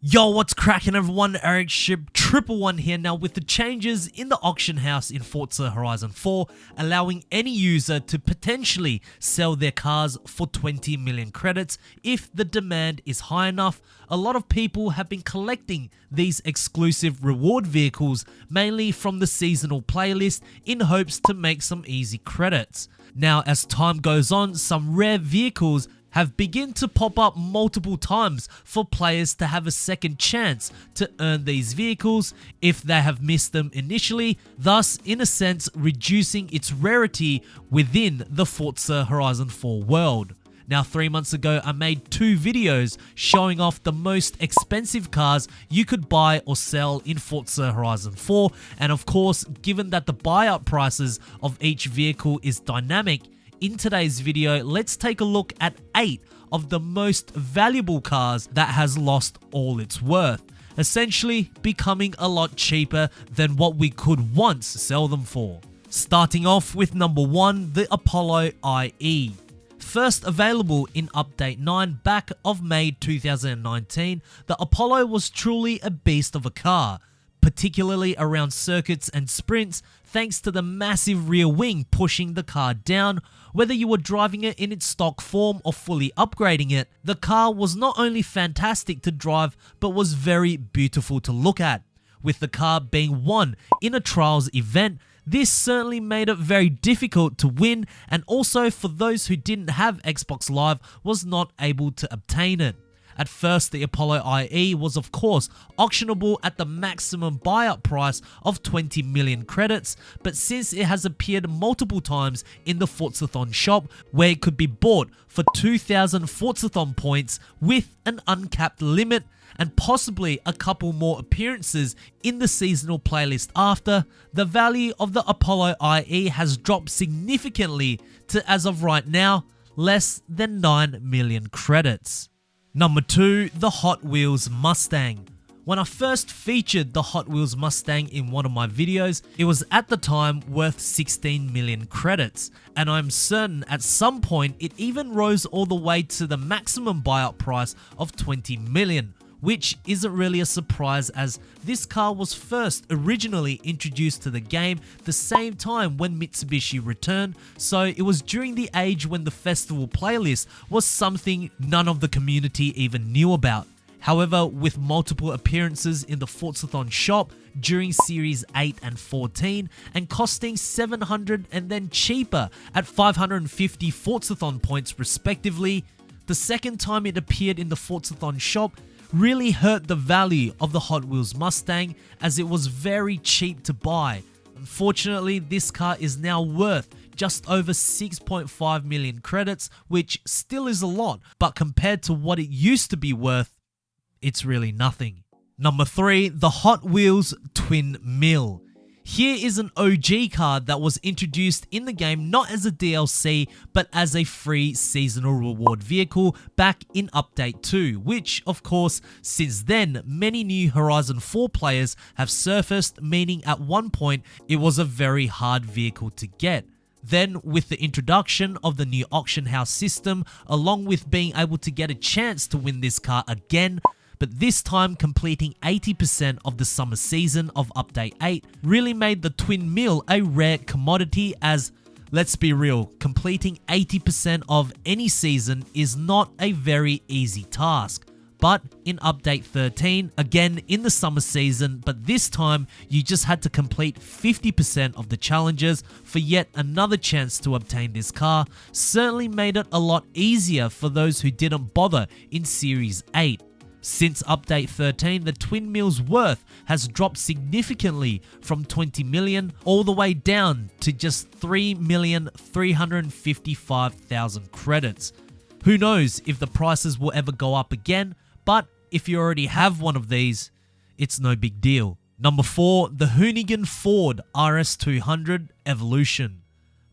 Yo, what's cracking everyone? Ericship 111 here. Now, with the changes in the auction house in Forza Horizon 4, allowing any user to potentially sell their cars for 20 million credits if the demand is high enough, a lot of people have been collecting these exclusive reward vehicles, mainly from the seasonal playlist, in hopes to make some easy credits. Now, as time goes on, some rare vehicles have begun to pop up multiple times for players to have a second chance to earn these vehicles if they have missed them initially, thus in a sense reducing its rarity within the Forza Horizon 4 world. Now, 3 months ago, I made 2 videos showing off the most expensive cars you could buy or sell in Forza Horizon 4, and of course, given that the buyout prices of each vehicle is dynamic, in today's video, let's take a look at 8 of the most valuable cars that has lost all its worth, essentially becoming a lot cheaper than what we could once sell them for. Starting off with number 1, the Apollo IE. First available in Update 9 back of May 2019, the Apollo was truly a beast of a car, particularly around circuits and sprints, thanks to the massive rear wing pushing the car down. Whether you were driving it in its stock form or fully upgrading it, the car was not only fantastic to drive, but was very beautiful to look at. With the car being won in a trials event, this certainly made it very difficult to win, and also for those who didn't have Xbox Live was not able to obtain it. At first, the Apollo IE was of course auctionable at the maximum buyout price of 20 million credits, but since it has appeared multiple times in the Forzathon shop where it could be bought for 2,000 Forzathon points with an uncapped limit, and possibly a couple more appearances in the seasonal playlist after, the value of the Apollo IE has dropped significantly to, as of right now, less than 9 million credits. Number 2, the Hot Wheels Mustang. When I first featured the Hot Wheels Mustang in one of my videos, it was at the time worth 16 million credits, and I'm certain at some point it even rose all the way to the maximum buyout price of 20 million, which isn't really a surprise as this car was first originally introduced to the game the same time when Mitsubishi returned, so it was during the age when the festival playlist was something none of the community even knew about. However, with multiple appearances in the Forzathon shop during Series 8 and 14 and costing 700 and then cheaper at 550 Forzathon points respectively, the second time it appeared in the Forzathon shop really hurt the value of the Hot Wheels Mustang as it was very cheap to buy. Unfortunately, this car is now worth just over 6.5 million credits, which still is a lot, but compared to what it used to be worth, it's really nothing. Number 3, the Hot Wheels Twin Mill. Here is an OG car that was introduced in the game not as a DLC but as a free seasonal reward vehicle back in Update 2, which of course since then many new Horizon 4 players have surfaced, meaning at one point it was a very hard vehicle to get. Then with the introduction of the new auction house system, along with being able to get a chance to win this car again, but this time completing 80% of the summer season of Update 8 really made the Twin Mill a rare commodity as, let's be real, completing 80% of any season is not a very easy task. But in Update 13, again in the summer season, but this time you just had to complete 50% of the challenges for yet another chance to obtain this car, certainly made it a lot easier for those who didn't bother in Series 8. Since Update 13, the Twin Mill's worth has dropped significantly from 20 million all the way down to just 3,355,000 credits. Who knows if the prices will ever go up again, but if you already have one of these, it's no big deal. Number 4, the Hoonigan Ford RS200 Evolution.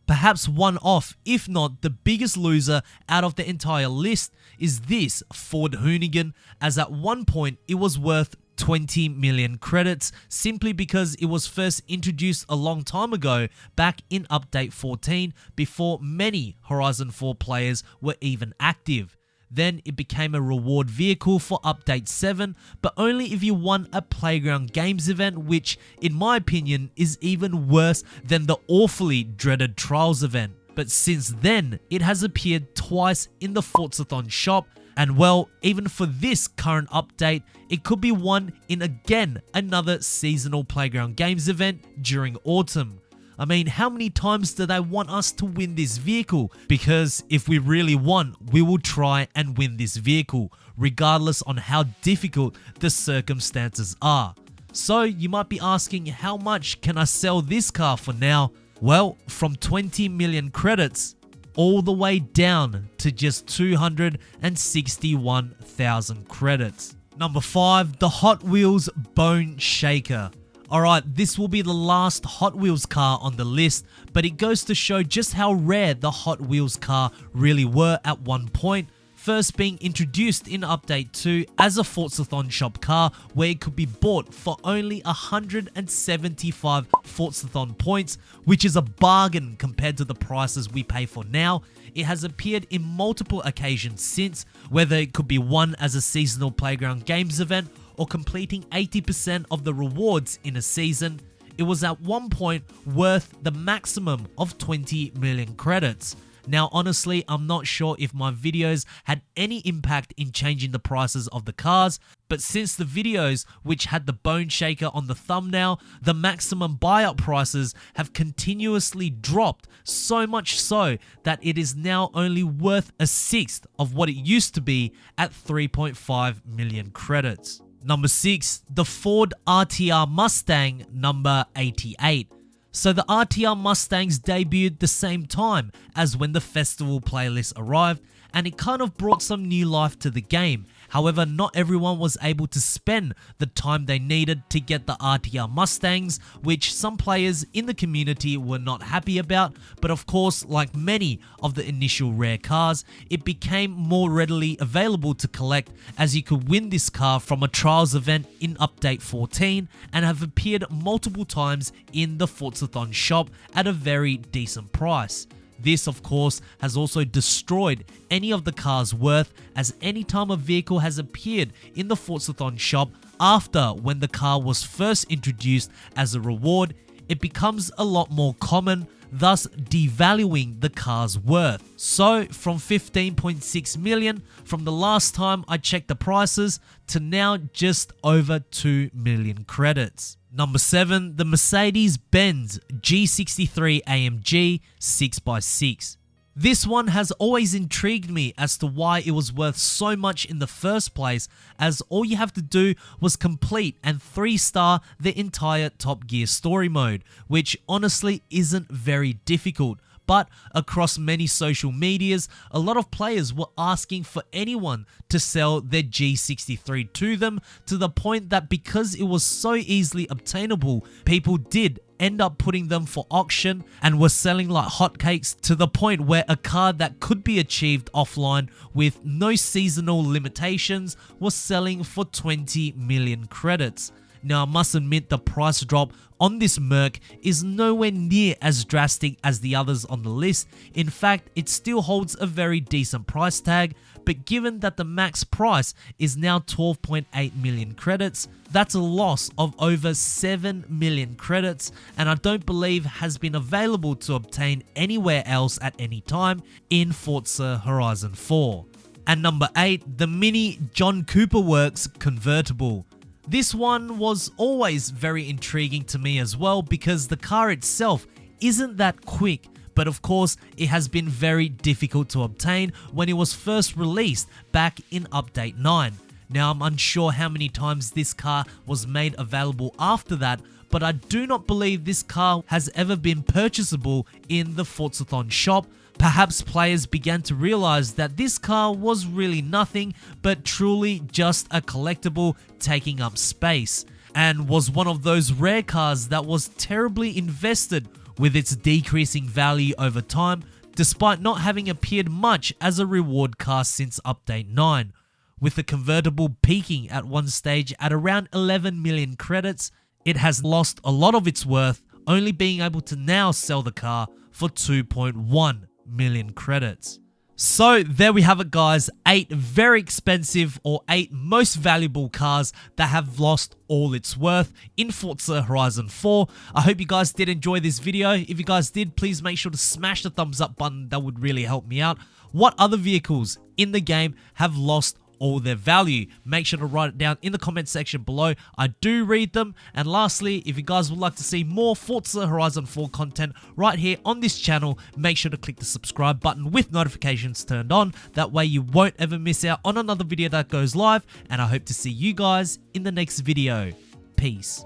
Perhaps one off, if not the biggest loser out of the entire list, is this Ford Hoonigan, as at one point it was worth 20 million credits simply because it was first introduced a long time ago back in Update 14 before many Horizon 4 players were even active. Then it became a reward vehicle for update 7, but only if you won a Playground Games event, which in my opinion is even worse than the awfully dreaded Trials event. But since then, it has appeared twice in the Forzathon shop, and well, even for this current update, it could be won in again another seasonal Playground Games event during autumn. I mean, how many times do they want us to win this vehicle? Because if we really want, we will try and win this vehicle, regardless on how difficult the circumstances are. So you might be asking, how much can I sell this car for now? Well, from 20 million credits all the way down to just 261,000 credits. Number 5, the Hot Wheels Bone Shaker. Alright, this will be the last Hot Wheels car on the list, but it goes to show just how rare the Hot Wheels car really were at one point, first being introduced in Update 2 as a Forzathon shop car where it could be bought for only 175 Forzathon points, which is a bargain compared to the prices we pay for now. It has appeared in multiple occasions since, whether it could be won as a seasonal Playground Games event or completing 80% of the rewards in a season. It was at one point worth the maximum of 20 million credits. Now honestly, I'm not sure if my videos had any impact in changing the prices of the cars, but since the videos which had the Bone Shaker on the thumbnail, the maximum buyout prices have continuously dropped, so much so that it is now only worth a sixth of what it used to be at 3.5 million credits. Number 6, the Ford RTR Mustang number 88. So the RTR Mustangs debuted the same time as when the festival playlist arrived, and it kind of brought some new life to the game. However, not everyone was able to spend the time they needed to get the RTR Mustangs, which some players in the community were not happy about, but of course, like many of the initial rare cars, it became more readily available to collect, as you could win this car from a trials event in Update 14 and have appeared multiple times in the Forzathon shop at a very decent price. This, of course, has also destroyed any of the car's worth, as any time a vehicle has appeared in the Forzathon shop after when the car was first introduced as a reward, it becomes a lot more common, thus devaluing the car's worth. So from 15.6 million from the last time I checked the prices to now just over 2 million credits. Number 7, the Mercedes-Benz G63 AMG 6x6. This one has always intrigued me as to why it was worth so much in the first place, as all you have to do was complete and 3-star the entire Top Gear story mode, which honestly isn't very difficult. But across many social medias, a lot of players were asking for anyone to sell their G63 to them, to the point that because it was so easily obtainable, people did end up putting them for auction and were selling like hotcakes, to the point where a car that could be achieved offline with no seasonal limitations was selling for 20 million credits. Now I must admit the price drop on this Merc is nowhere near as drastic as the others on the list. In fact, it still holds a very decent price tag, but given that the max price is now 12.8 million credits, that's a loss of over 7 million credits, and I don't believe has been available to obtain anywhere else at any time in Forza Horizon 4. And number 8, the Mini John Cooper Works Convertible. This one was always very intriguing to me as well, because the car itself isn't that quick, but of course it has been very difficult to obtain when it was first released back in Update 9. Now I'm unsure how many times this car was made available after that, but I do not believe this car has ever been purchasable in the Forzathon shop. Perhaps players began to realize that this car was really nothing but truly just a collectible taking up space, and was one of those rare cars that was terribly invested with its decreasing value over time, despite not having appeared much as a reward car since Update 9, with the convertible peaking at one stage at around 11 million credits. It has lost a lot of its worth, only being able to now sell the car for 2.1 million credits. So there we have it, guys. 8 very expensive or 8 most valuable cars that have lost all its worth in Forza Horizon 4. I hope you guys did enjoy this video. If you guys did, please make sure to smash the thumbs up button. That would really help me out. What other vehicles in the game have lost all their value? Make sure to write it down in the comment section below. I do read them. And lastly, if you guys would like to see more Forza Horizon 4 content right here on this channel, make sure to click the subscribe button with notifications turned on. That way you won't ever miss out on another video that goes live. And I hope to see you guys in the next video. Peace.